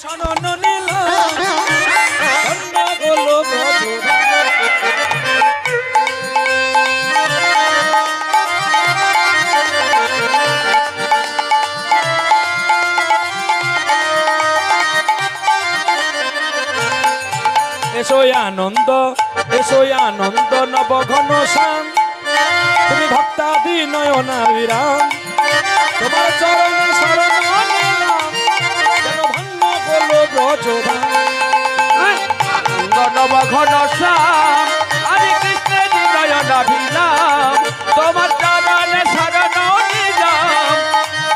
শরণ নিলাম ধন্য হলো ব্রজধাম। এসোই আনন্দ নব ঘন শ্যাম, তুমি ভক্তাদি নয়না বিরাম, তোমার চরণে শরণ নিলাম যেন ধন্য হলো ব্রজধাম। নব ঘন শ্যাম হরে কৃষ্ণের নয়নাভিরাম, তোমার চরণে শরণ নিলাম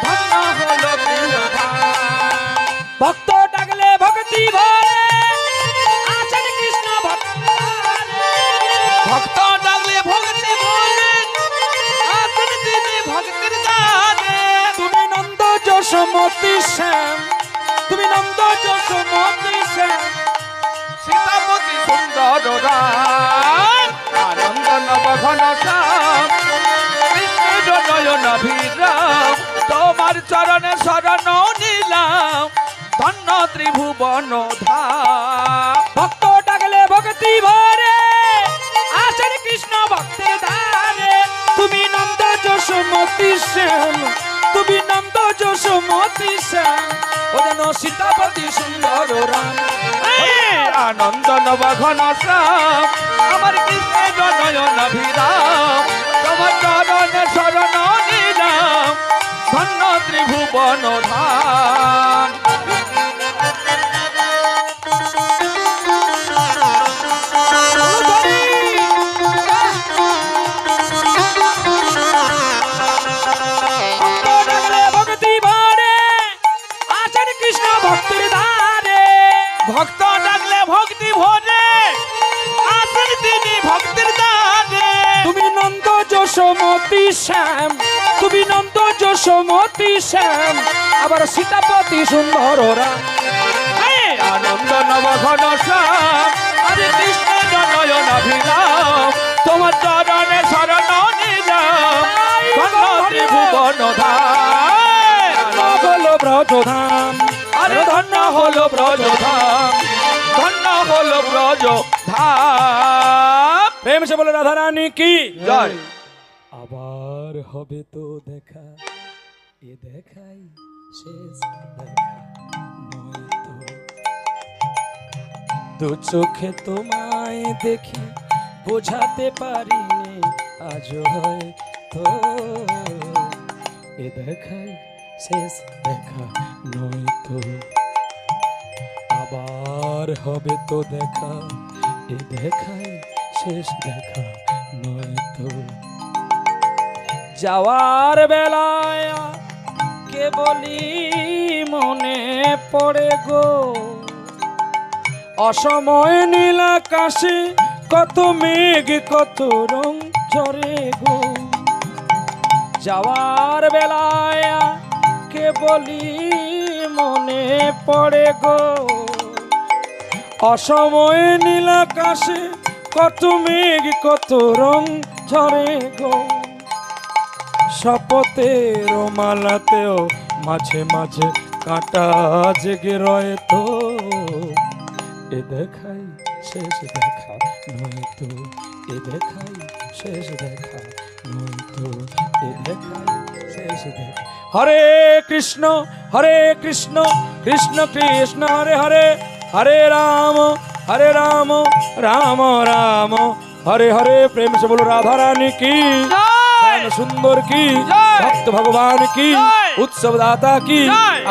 ধন্য হলো ব্রজধাম। ভক্ত ডাকলে ভক্তি ভরে আছেন কৃষ্ণ ভক্ত ডাকলে ভক্তি বলে আছেন তিনি ভক্তির দানে। তুমি নন্দ যশোমতি শ্যাম, তুমি নন্দ যশোমতি শ্যাম, সীতাপতি সুন্দর রাম, আনন্দ নব ঘন শ্যাম কৃষ্ণের নয়নাভিরাম, তোমার চরণে শরণ নিলাম ধন্য ত্রিভুবন ধাম। ভক্ত ডাকলে ভক্তি ভরে আছেন কৃষ্ণ ভক্তের ধারে, তুমি নন্দ যশোমতি শ্যাম, তুমি নন্দ যশোমতি শ্যাম, ও যেন সীতাপতি সুন্দর রাম। আনন্দ নব ঘন শ্যাম আমার কৃষ্ণের নয়নাভিরাম, তোমার চরণে শরণ নিলাম ধন্য ত্রিভুবন ধাম। ভক্ত ডাকলে ভক্তি ভরে আছেন কৃষ্ণ ভক্তের ধারে, ভক্ত ডাকলে ভক্তি ভরে আছেন তিনি ভক্তির দানে। তুমি নন্দ যশোমতি শ্যাম, তুমি নন্দ যশোমতি শ্যাম, আবার সীতাপতি সুন্দর রাম। আনন্দ নব ঘন শ্যাম হরে কৃষ্ণের নয়নাভিরাম, তোমার চরণে শরণ নিলাম ধন্য ত্রিভুবন ধাম। হলো ব্রজধাম, আরে ধন্য হলো ব্রজধাম, ধন্য হলো ব্রজধাম। প্রেম সে বলে রাধা রানী কি জয়। আবার হবে তো দেখা, এ দেখাই শেষ দেখা নয়তো, দু চোখে তোমায় দেখি বোঝাতে পারিনি আজ হয়তো, এ দেখাই শেষ দেখা নয়তো, আবার হবে তো দেখা, এ দেখাই শেষ দেখা নয়তো, যাওয়ার বেলায় কেবলই মনে পড়ে গো, অসময় নীল আকাশে কত মেঘ কত রং ঝরে গো, যাওয়ার বেলায় কেবলই মনে পড়ে গো, অসময় নীল আকাশে কত মেঘ কত রং ঝরে গো, শপথের মালাতেও মাঝে মাঝে কাঁটা জেগে রয়ে তো, এ দেখাই শেষ দেখা নয়তো, এ দেখাই শেষ দেখা নয়তো, এ দেখাই শেষ দেখা। হরে কৃষ্ণ কৃষ্ণ কৃষ্ণ হরে হরে, হরে রাম রাম রাম হরে হরে। প্রেম से बोलो राधा रानी की, श्याम सुंदर की, भक्त भगवान की, उत्सव दाता की,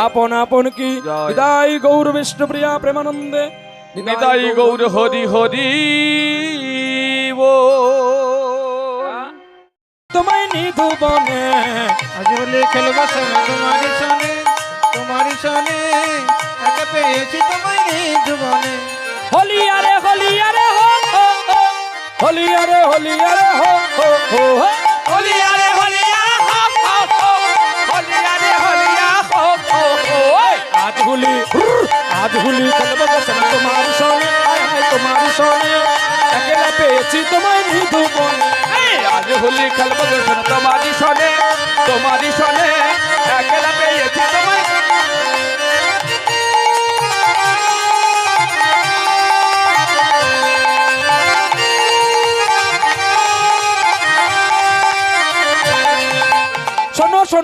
आपन आपन की। विदाई गौर विष्णु प्रिया प्रेमानंदे, নিতাই গৌর হরি হরি বো। তোমায় নিধু বনে আজলে খেলবো সঙ্গে তোমারি সনে একা পেয়েছি তোমায় নিজ বনে। होली अरे हो हो, होली अरे हो हो हो, হোলি আরে হোলিয়া হো হো হো, হোলি আরে হোলিয়া হো হো হো। आज होली খেলবো বসন তোমারি সনে, আয় হায় তোমারি সনে, একেলা পেয়েছি তোমায় নিধু বনে। আজ হোলি খেলবো গোসন তোমারি সনে একলা পেয়েছি তোমায়।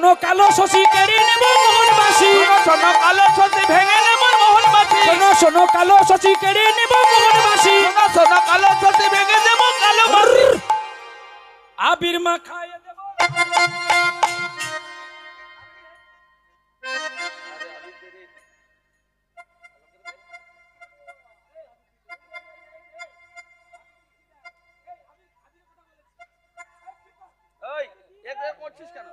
শোনো কালো শশী কেড়ে নেব মোহনবাসী শোনো শোনো কালো শশী ভেঙে নেব মোহনবাসী শোনো শোনো কালো শশী কেড়ে নেব মোহনবাসী শোনো শোনো কালো শশী ভেঙে দেব কালো বাসী আবির মাখায় দেব ওই এদের করছিস কেন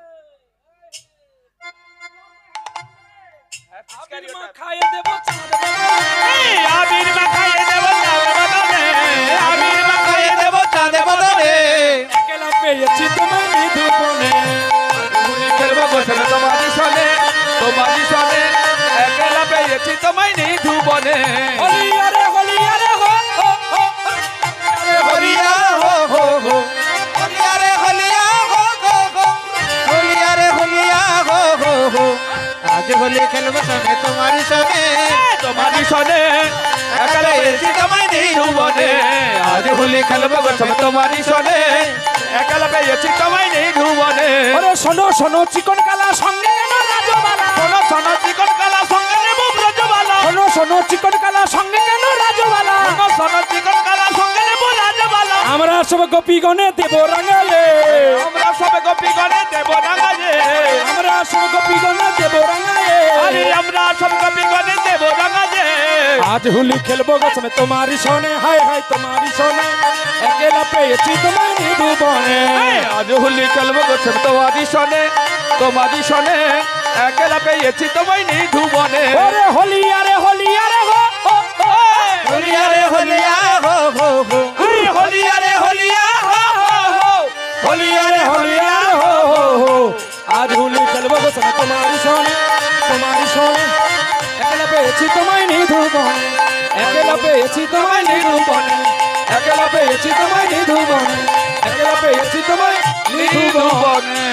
আবির মাখায় দেব চাঁদ বাবা আবির মাখায়ে দেব চাঁদ বদনে আবির মাখায়ে দেব চাঁদ বদনে একলা পেয়েছি তোমায় নিধুবনে হোলি খেলবো গোসল তোমারই সনে একলা পেয়েছি তোমায় নিধুবনে হোলি আরে হো হলিয়া হো হো হো হলিয়া রে হলিয়া হো হো হো হলিয়া রে হলিয়া হো হো হো আজ হোলি খেলবো সঙ্গে তোমারই সঙ্গে তোমারই সনে একলা পেয়েছি তোমায় নিধুবনে আজ হোলি খেলবো গোসল তোমারই সনে একলা পেয়েছি তোমায় নিধুবনে ওরে শোনো শোনো চিকন কালা সঙ্গে কেন রাজবালা শোনো শোনো চিকন কালা সঙ্গে নেব ব্রজবালা শোনো শোনো চিকন কালা সঙ্গে কেন রাজবালা শোনো শোনো চিকন কালা সঙ্গে নেব রাজবালা আমরা সব গোপীগণে দেব রাঙালে আমরা সবে গোপীগণে দেব রাঙালে আমরা সব গোপীগণে দেব রাঙালে আরে আমরা সব গোপীগণে দেব রাঙালে আজ হোলি খেলবো গোসমে তোমারই সনে হায় হায় তোমারই সনে একলা পেয়েছি তোমায় নিধুবনে আজ হোলি খেলবো গোসল তোমারই সনে একলা পেয়েছি তোমায় নিধুবনে ওরে হোলি আরে হো হলিয়া রে হলিয়া হো হো হো হলিয়া রে হলিয়া হো হো হো হলিয়া রে হলিয়া হো হো হো আজ হোলি খেলবো গোসমে তোমারই সনে একলা পেয়েছি তোমায় নিধুবনে একলা পেয়েছি তোমায় নিধুবনে একলা পেয়েছি তোমায় নিধুবনে একলা পেয়েছি তোমায় নিধুবনে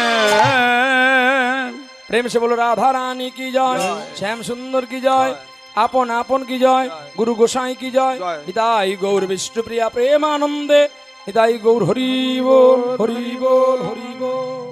প্রেম সে বলো রাধা রানী কি জয় শ্যাম সুন্দর কি জয় আপন আপন কি জয় গুরু গোসাই কি জয় নিতাই গৌর বিষ্ণু প্রিয়া প্রেমানন্দে নিতাই গৌর হরি বল হরি বল হরি বল।